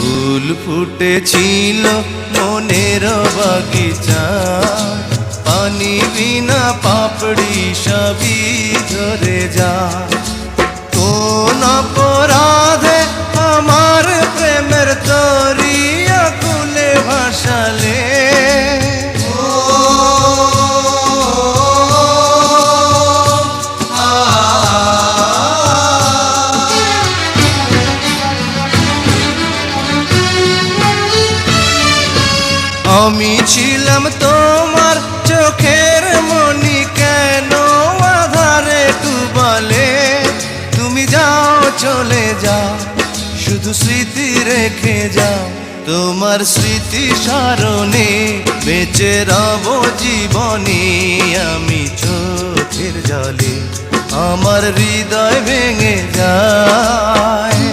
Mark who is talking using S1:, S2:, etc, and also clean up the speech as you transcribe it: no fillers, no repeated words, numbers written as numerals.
S1: ফুল ফুটেছিল মনের বাগিচা, পানি বিনা পাপড়ি সবই ঝরে যায়। কোন অপরাধে আমার প্রেমের তরি আকুলে ভাসালে, আমি ছিলাম তোমার চোখের মনি, কেন আধারে ডুবালে? তুমি যাও চলে যাও, শুধু স্মৃতি রেখে যাও। তোমার স্মৃতি স্মরণে বেঁচে রব জীবনে। আমি চোখের জলে আমার হৃদয় ভেঙে যায়।